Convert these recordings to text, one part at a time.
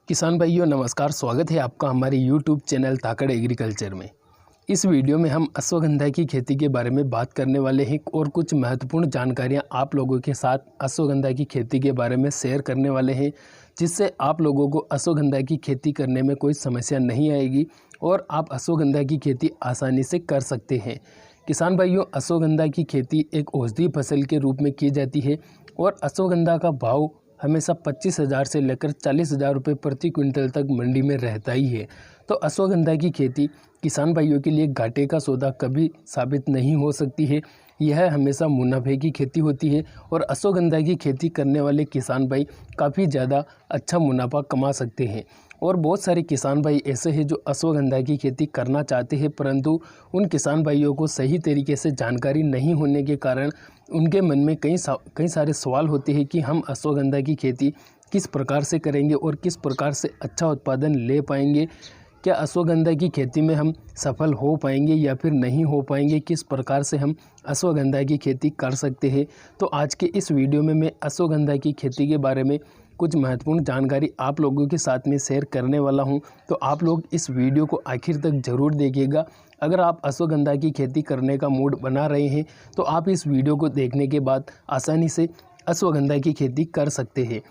किसान भाइयों नमस्कार, स्वागत है आपका हमारे YouTube चैनल ताकड़ एग्रीकल्चर में। इस वीडियो में हम अश्वगंधा की खेती के बारे में बात करने वाले हैं और कुछ महत्वपूर्ण जानकारियां आप लोगों के साथ अश्वगंधा की खेती के बारे में शेयर करने वाले हैं, जिससे आप लोगों को अश्वगंधा की खेती करने में कोई समस्या नहीं आएगी और आप अश्वगंधा की खेती आसानी से कर सकते हैं। किसान भाइयों, अश्वगंधा की खेती एक औषधीय फसल के रूप में की जाती है और अश्वगंधा का भाव हमेशा 25,000 से लेकर 40,000 रुपये प्रति क्विंटल तक मंडी में रहता ही है। तो अश्वगंधा की खेती किसान भाइयों के लिए घाटे का सौदा कभी साबित नहीं हो सकती है। यह हमेशा मुनाफे की खेती होती है और अश्वगंधा की खेती करने वाले किसान भाई काफ़ी ज़्यादा अच्छा मुनाफा कमा सकते हैं। और बहुत सारे किसान भाई ऐसे हैं जो अश्वगंधा की खेती करना चाहते हैं, परंतु उन किसान भाइयों को सही तरीके से जानकारी नहीं होने के कारण उनके मन में कई सारे सवाल होते हैं कि हम अश्वगंधा की खेती किस प्रकार से करेंगे और किस प्रकार से अच्छा उत्पादन ले पाएंगे। क्या अश्वगंधा की खेती में हम सफल हो पाएंगे या फिर नहीं हो पाएंगे, किस प्रकार से हम अश्वगंधा की खेती कर सकते हैं। तो आज के इस वीडियो में मैं अश्वगंधा की खेती के बारे में कुछ महत्वपूर्ण जानकारी आप लोगों के साथ में शेयर करने वाला हूं। तो आप लोग इस वीडियो को आखिर तक ज़रूर देखिएगा। अगर आप अश्वगंधा की खेती करने का मूड बना रहे हैं तो आप इस वीडियो को देखने के बाद आसानी से अश्वगंधा की खेती कर सकते हैं।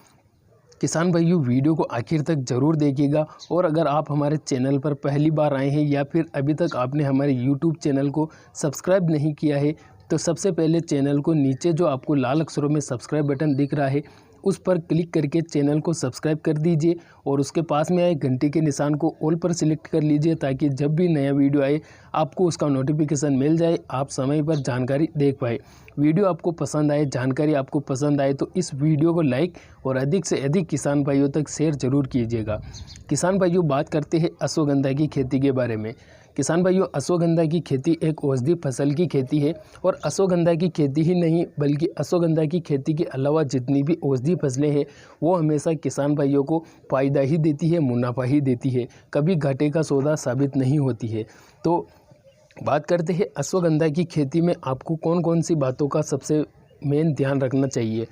किसान भाइयों, वीडियो को आखिर तक ज़रूर देखिएगा। और अगर आप हमारे चैनल पर पहली बार आए हैं या फिर अभी तक आपने हमारे YouTube चैनल को सब्सक्राइब नहीं किया है, तो सबसे पहले चैनल को नीचे जो आपको लाल अक्षरों में सब्सक्राइब बटन दिख रहा है उस पर क्लिक करके चैनल को सब्सक्राइब कर दीजिए और उसके पास में आए घंटे के निशान को ऑल पर सिलेक्ट कर लीजिए, ताकि जब भी नया वीडियो आए आपको उसका नोटिफिकेशन मिल जाए, आप समय पर जानकारी देख पाए। वीडियो आपको पसंद आए, जानकारी आपको पसंद आए तो इस वीडियो को लाइक और अधिक से अधिक किसान भाइयों तक शेयर जरूर कीजिएगा। किसान भाइयों, बात करते हैं अश्वगंधा की खेती के बारे में। किसान भाइयों, अश्वगंधा की खेती एक औषधीय फसल की खेती है और अश्वगंधा की खेती ही नहीं बल्कि अश्वगंधा की खेती के अलावा जितनी भी औषधीय फसलें हैं वो हमेशा किसान भाइयों को फ़ायदा ही देती है, मुनाफा ही देती है, कभी घाटे का सौदा साबित नहीं होती है। तो बात करते हैं अश्वगंधा की खेती में आपको कौन कौन सी बातों का सबसे मेन ध्यान रखना चाहिए।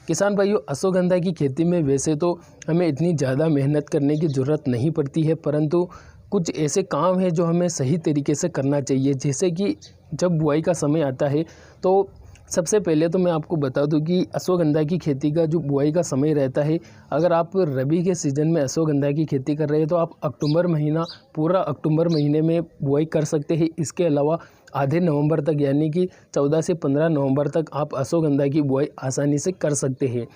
किसान भाइयों, अश्वगंधा की खेती में वैसे तो हमें इतनी ज़्यादा मेहनत करने की ज़रूरत नहीं पड़ती है, परंतु कुछ ऐसे काम हैं जो हमें सही तरीके से करना चाहिए। जैसे कि जब बुआई का समय आता है तो सबसे पहले तो मैं आपको बता दूं कि अश्वगंधा की खेती का जो बुआई का समय रहता है, अगर आप रबी के सीज़न में अश्वगंधा की खेती कर रहे हैं तो आप अक्टूबर महीना, पूरा अक्टूबर महीने में बुआई कर सकते हैं। इसके अलावा आधे नवंबर तक यानी कि 14 से 15 नवंबर तक आप अश्वगंधा की बुआई आसानी से कर सकते हैं।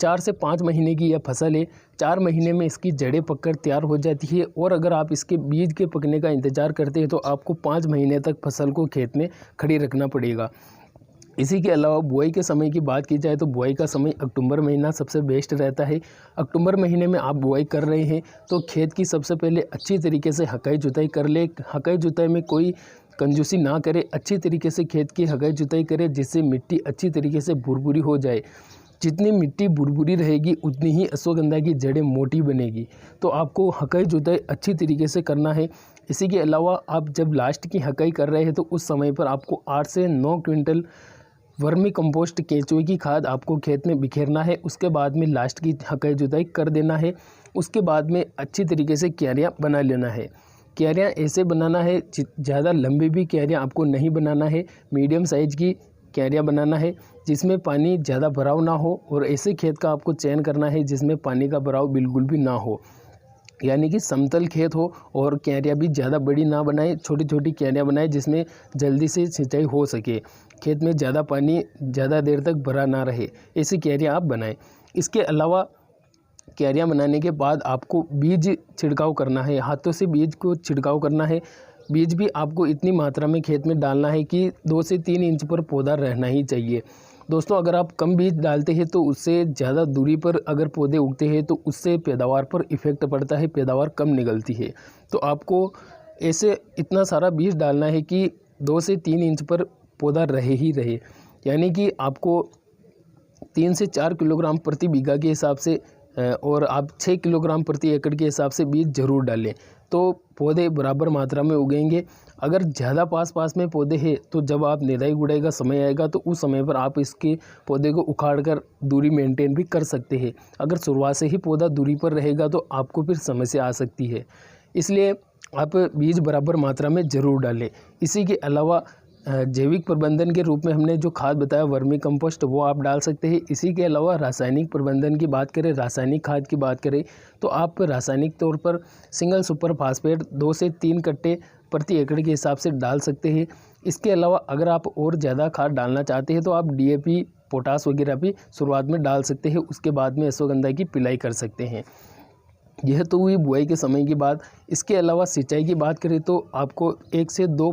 4 से 5 महीने की यह फसल है, 4 महीने में इसकी जड़ें पककर तैयार हो जाती है और अगर आप इसके बीज के पकने का इंतज़ार करते हैं तो आपको 5 महीने तक फसल को खेत में खड़ी रखना पड़ेगा। इसी के अलावा बुआई के समय की बात की जाए तो बुआई का समय अक्टूबर महीना सबसे बेस्ट रहता है। अक्टूबर महीने में आप बुआई कर रहे हैं तो खेत की सबसे पहले अच्छी तरीके से हकाई जुताई कर ले। हकाई जुताई में कोई कंजूसी ना करे, अच्छी तरीके से खेत की हकाई जुताई करे जिससे मिट्टी अच्छी तरीके से भुरभुरी हो जाए। जितनी मिट्टी भुरभुरी रहेगी उतनी ही अश्वगंधा की जड़ें मोटी बनेगी। तो आपको हकाई जुताई अच्छी तरीके से करना है। इसी के अलावा आप जब लास्ट की हकाई कर रहे हैं तो उस समय पर आपको 8 से 9 क्विंटल वर्मी कंपोस्ट केंचुए की खाद आपको खेत में बिखेरना है। उसके बाद में लास्ट की हकाई जुताई कर देना है। उसके बाद में अच्छी तरीके से क्यारियाँ बना लेना है। क्यारियाँ ऐसे बनाना है, ज़्यादा लंबी भी क्यारियाँ आपको नहीं बनाना है, मीडियम साइज़ की क्यारियाँ बनाना है जिसमें पानी ज़्यादा भराव ना हो और ऐसे खेत का आपको चयन करना है जिसमें पानी का भराव बिल्कुल भी ना हो, यानी कि समतल खेत हो और क्यारियाँ भी ज़्यादा बड़ी ना बनाए, छोटी छोटी क्यारियाँ बनाए जिसमें जल्दी से सिंचाई हो सके, खेत में ज़्यादा पानी ज़्यादा देर तक भरा ना रहे, ऐसी क्यारियाँ आप बनाएं। इसके अलावा क्यारियाँ बनाने के बाद आपको बीज छिड़काव करना है, हाथों से बीज को छिड़काव करना है। बीज भी आपको इतनी मात्रा में खेत में डालना है कि 2 से 3 इंच पर पौधा रहना ही चाहिए। दोस्तों, अगर आप कम बीज डालते हैं तो उससे ज़्यादा दूरी पर अगर पौधे उगते हैं तो उससे पैदावार पर इफ़ेक्ट पड़ता है, पैदावार कम निकलती है। तो आपको ऐसे इतना सारा बीज डालना है कि 2 से 3 इंच पर पौधा रहे ही रहे, यानी कि आपको 3 से 4 किलोग्राम प्रति बीघा के हिसाब से और आप 6 किलोग्राम प्रति एकड़ के हिसाब से बीज जरूर डालें, तो पौधे बराबर मात्रा में उगेंगे। अगर ज़्यादा पास में पौधे हैं तो जब आप निराई गुड़ाई का समय आएगा तो उस समय पर आप इसके पौधे को उखाड़ कर दूरी मेंटेन भी कर सकते हैं। अगर शुरुआत से ही पौधा दूरी पर रहेगा तो आपको फिर समस्या आ सकती है, इसलिए आप बीज बराबर मात्रा में ज़रूर डालें। इसी के अलावा जैविक प्रबंधन के रूप में हमने जो खाद बताया वर्मी कंपोस्ट, वो आप डाल सकते हैं। इसी के अलावा रासायनिक प्रबंधन की बात करें, रासायनिक खाद की बात करें तो आप रासायनिक तौर पर सिंगल सुपर फास्फेट 2 से 3 कट्टे प्रति एकड़ के हिसाब से डाल सकते हैं। इसके अलावा अगर आप और ज़्यादा खाद डालना चाहते हैं तो आप DAP, पोटास वगैरह भी शुरुआत में डाल सकते हैं। उसके बाद में अश्वगंधा की पिलाई कर सकते हैं। यह तो हुई बुआई के समय की बात। इसके अलावा सिंचाई की बात करें तो आपको 1 से 2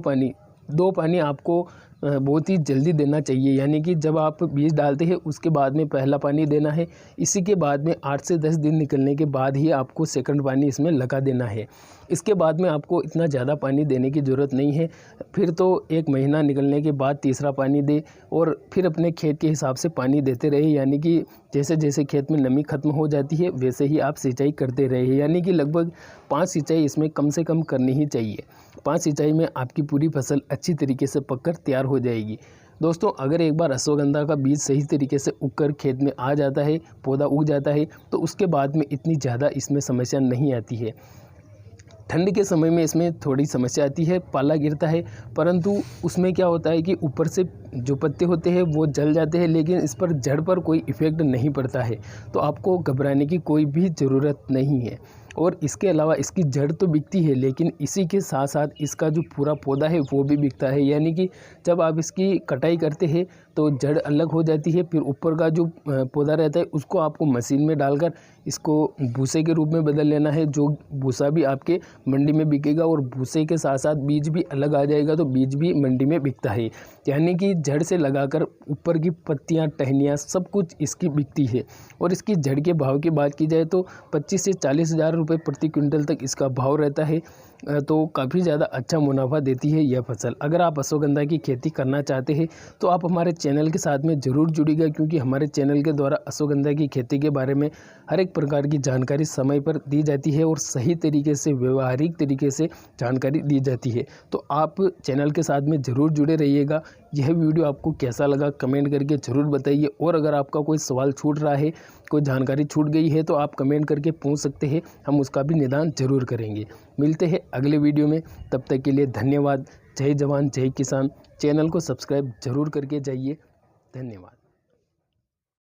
पानी आपको बहुत ही जल्दी देना चाहिए, यानी कि जब आप बीज डालते हैं उसके बाद में पहला पानी देना है। इसी के बाद में 8 से 10 दिन निकलने के बाद ही आपको सेकंड पानी इसमें लगा देना है। इसके बाद में आपको इतना ज़्यादा पानी देने की ज़रूरत नहीं है। फिर तो 1 महीना निकलने के बाद तीसरा पानी दे और फिर अपने खेत के हिसाब से पानी देते रहे, यानी कि जैसे जैसे खेत में नमी खत्म हो जाती है वैसे ही आप सिंचाई करते रहे, यानी कि लगभग 5 सिंचाई इसमें कम से कम करनी ही चाहिए। 5 सिंचाई में आपकी पूरी फसल अच्छी तरीके से पककर तैयार हो जाएगी। दोस्तों, अगर एक बार अश्वगंधा का बीज सही तरीके से उगकर खेत में आ जाता है, पौधा उग जाता है, तो उसके बाद में इतनी ज़्यादा इसमें समस्या नहीं आती है। ठंड के समय में इसमें थोड़ी समस्या आती है, पाला गिरता है, परंतु उसमें क्या होता है कि ऊपर से जो पत्ते होते हैं वो जल जाते हैं, लेकिन इस पर जड़ पर कोई इफ़ेक्ट नहीं पड़ता है, तो आपको घबराने की कोई भी ज़रूरत नहीं है। और इसके अलावा इसकी जड़ तो बिकती है, लेकिन इसी के साथ साथ इसका जो पूरा पौधा है वो भी बिकता है, यानी कि जब आप इसकी कटाई करते हैं तो जड़ अलग हो जाती है, फिर ऊपर का जो पौधा रहता है उसको आपको मशीन में डालकर इसको भूसे के रूप में बदल लेना है, जो भूसा भी आपके मंडी में बिकेगा और भूसे के साथ साथ बीज भी अलग आ जाएगा, तो बीज भी मंडी में बिकता है। यानी कि जड़ से लगाकर ऊपर की पत्तियां, टहनियाँ सब कुछ इसकी बिकती है। और इसकी जड़ के भाव की बात की जाए तो 25 से 40 हज़ार रुपये प्रति क्विंटल तक इसका भाव रहता है, तो काफ़ी ज़्यादा अच्छा मुनाफा देती है यह फसल। अगर आप अश्वगंधा की खेती करना चाहते हैं तो आप हमारे चैनल के साथ में ज़रूर जुड़िएगा, क्योंकि हमारे चैनल के द्वारा अश्वगंधा की खेती के बारे में हर एक प्रकार की जानकारी समय पर दी जाती है और सही तरीके से, व्यवहारिक तरीके से जानकारी दी जाती है। तो आप चैनल के साथ में ज़रूर जुड़े रहिएगा। यह वीडियो आपको कैसा लगा कमेंट करके ज़रूर बताइए, और अगर आपका कोई सवाल छूट रहा है, कोई जानकारी छूट गई है तो आप कमेंट करके पूछ सकते हैं, हम उसका भी निदान ज़रूर करेंगे। मिलते हैं अगले वीडियो में, तब तक के लिए धन्यवाद। जय जवान जय किसान। चैनल को सब्सक्राइब ज़रूर करके जाइए। धन्यवाद।